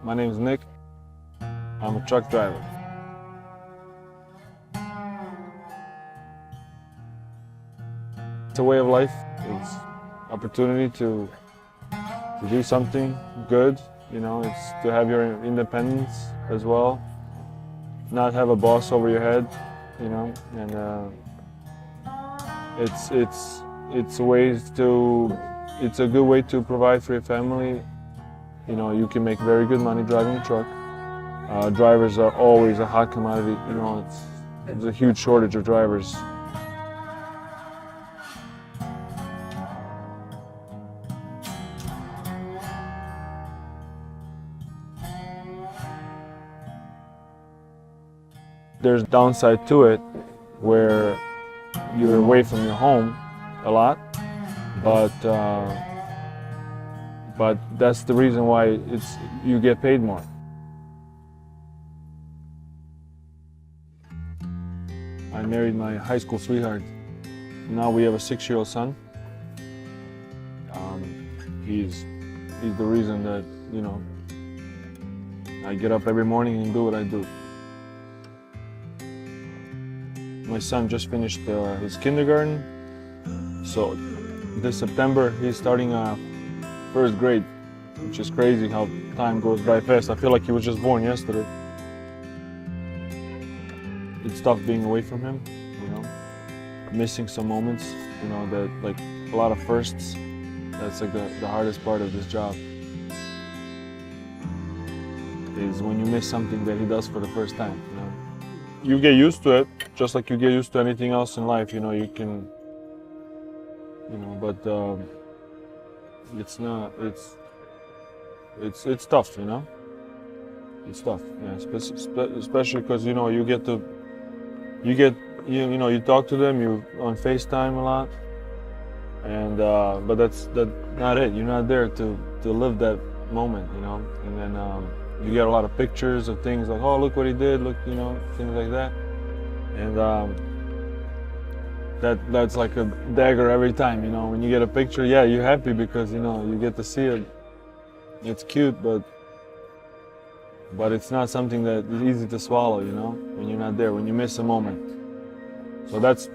My name is Nick. I'm a truck driver. It's a way of life. It's opportunity to do something good. You know, it's to have your independence as well. Not have a boss over your head. You know, and it's ways to. It's a good way to provide for your family. You know, you can make very good money driving a truck. Drivers are always a hot commodity. You know, there's a huge shortage of drivers. There's a downside to it where you're away from your home a lot, but that's the reason why you get paid more. I married my high school sweetheart. Now we have a 6-year-old son. He's the reason that, you know, I get up every morning and do what I do. My son just finished his kindergarten, so this September he's starting first grade, which is crazy how time goes by fast. I feel like he was just born yesterday. It's tough being away from him, you know, missing some moments, you know, that like a lot of firsts. That's like the hardest part of this job, is when you miss something that he does for the first time, you know. You get used to it, just like you get used to anything else in life, you know, you can, you know, but it's not, it's tough, you know. It's tough, yeah, especially because, you know, you know, you talk to them, you on FaceTime a lot, and but that's not it. You're not there to live that moment, you know. And then you get a lot of pictures of things like, oh, look what he did, look, you know, things like that, and that's like a dagger every time, you know. When you get a picture, yeah, you're happy because, you know, you get to see it. It's cute, but it's not something that is easy to swallow, you know, when you're not there, when you miss a moment. So that's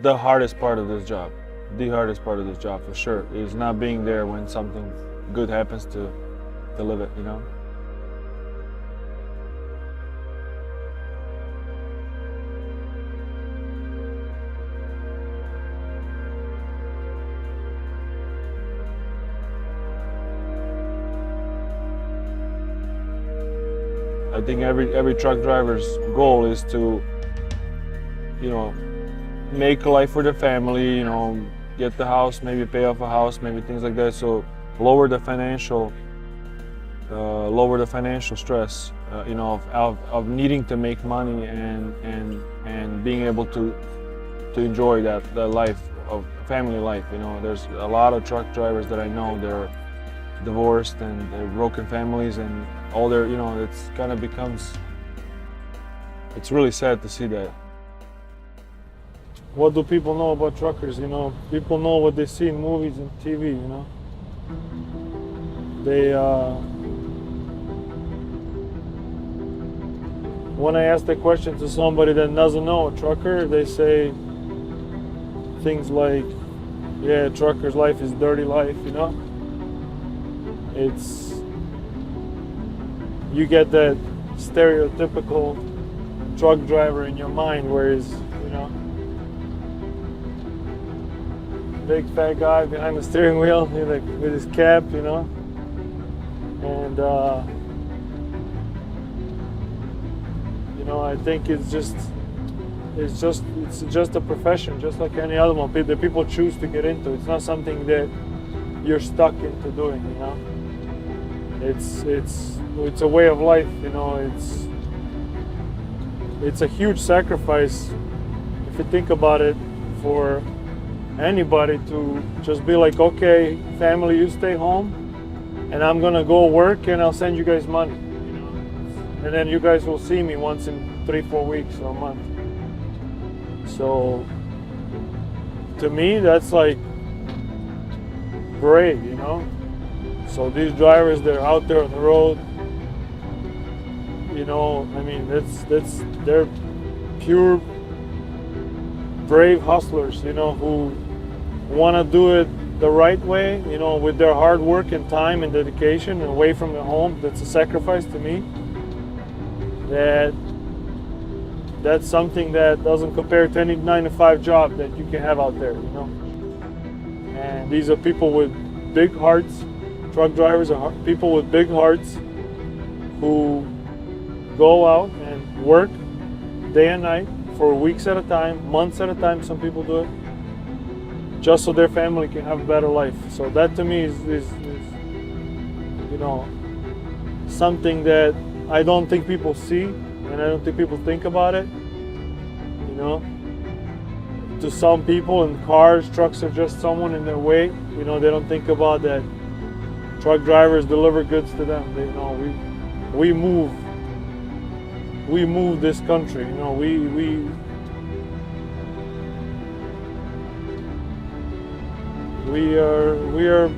the hardest part of this job. The hardest part of this job, for sure, is not being there when something good happens to live it, you know. I think every truck driver's goal is to, you know, make a life for their family, you know, get the house, maybe pay off a house, maybe things like that. So lower the financial stress, you know, of needing to make money and being able to enjoy that life of family life. You know, there's a lot of truck drivers that I know, they're divorced and they're broken families, and all their, you know, it's kind of becomes, it's really sad to see that. What do people know about truckers? You know, people know what they see in movies and TV, you know. They, when I ask the question to somebody that doesn't know a trucker, they say things like, yeah, trucker's life is dirty life, you know. It's, you get that stereotypical truck driver in your mind, whereas, you know, big fat guy behind the steering wheel, with his cap, and I think it's just a profession, just like any other one that people choose to get into. It's not something that you're stuck into doing. It's a way of life. It's a huge sacrifice if you think about it, for anybody to just be like, okay, family, you stay home, and I'm gonna go work, and I'll send you guys money, and then you guys will see me once in 3-4 weeks or a month. So to me, that's like brave, So these drivers, they're out there on the road, they're pure brave hustlers, who want to do it the right way, with their hard work and time and dedication, and away from their home. That's a sacrifice to me. That's something that doesn't compare to any 9-to-5 job that you can have out there, And these are people with big hearts. Truck drivers are people with big hearts who go out and work day and night for weeks at a time, months at a time. Some people do it just so their family can have a better life. So that to me is something that I don't think people see, and I don't think people think about it. To some people in cars, trucks are just someone in their way. They don't think about that. Truck drivers deliver goods to them. We move this country. We are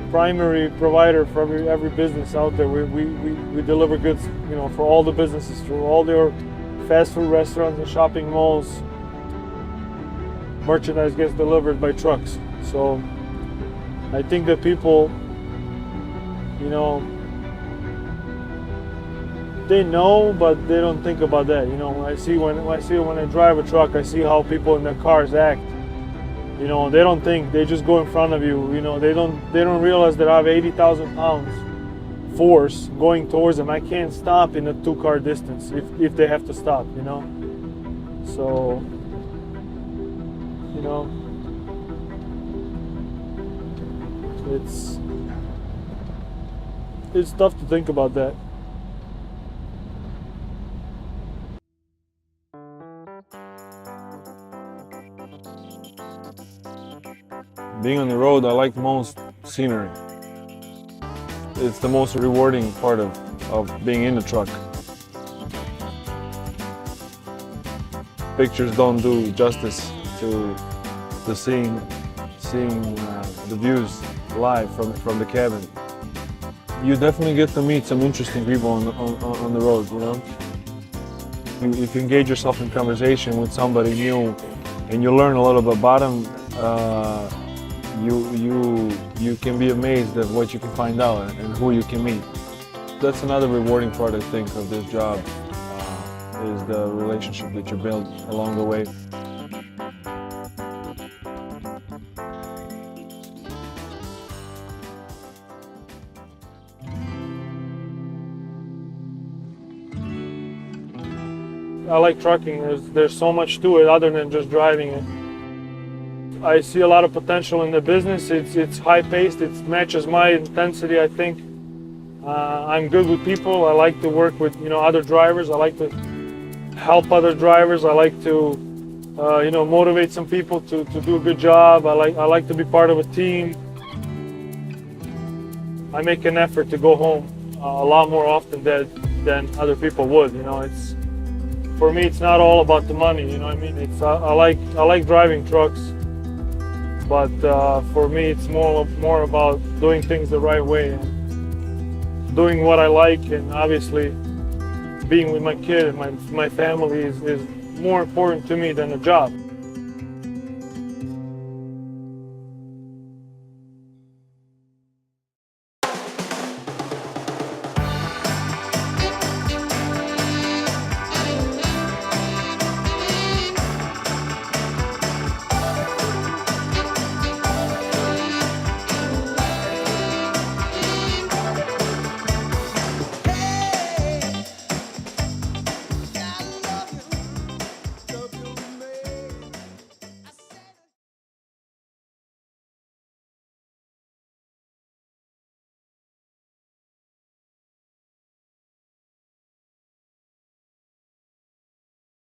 primary provider for every business out there. We deliver goods, for all the businesses, for all their fast food restaurants and shopping malls. Merchandise gets delivered by trucks. So I think that people, they know, but they don't think about that. When I drive a truck, I see how people in their cars act. They don't think, they just go in front of you. They don't realize that I have 80,000 pounds force going towards them. I can't stop in a 2-car distance if they have to stop. So it's tough to think about that. Being on the road, I like most scenery. It's the most rewarding part of being in the truck. Pictures don't do justice to seeing the views live from the cabin. You definitely get to meet some interesting people on the road. If you engage yourself in conversation with somebody new and you learn a little bit about them, you can be amazed at what you can find out and who you can meet. That's another rewarding part, I think, of this job, is the relationship that you build along the way. I like trucking. There's so much to it other than just driving it. I see a lot of potential in the business. It's high-paced. It matches my intensity, I think. I'm good with people. I like to work with other drivers. I like to help other drivers. I like to motivate some people to do a good job. I like to be part of a team. I make an effort to go home a lot more often than other people would. For me, it's not all about the money. I like driving trucks. But for me, it's more about doing things the right way, and doing what I like, and obviously being with my kid and my family is more important to me than a job.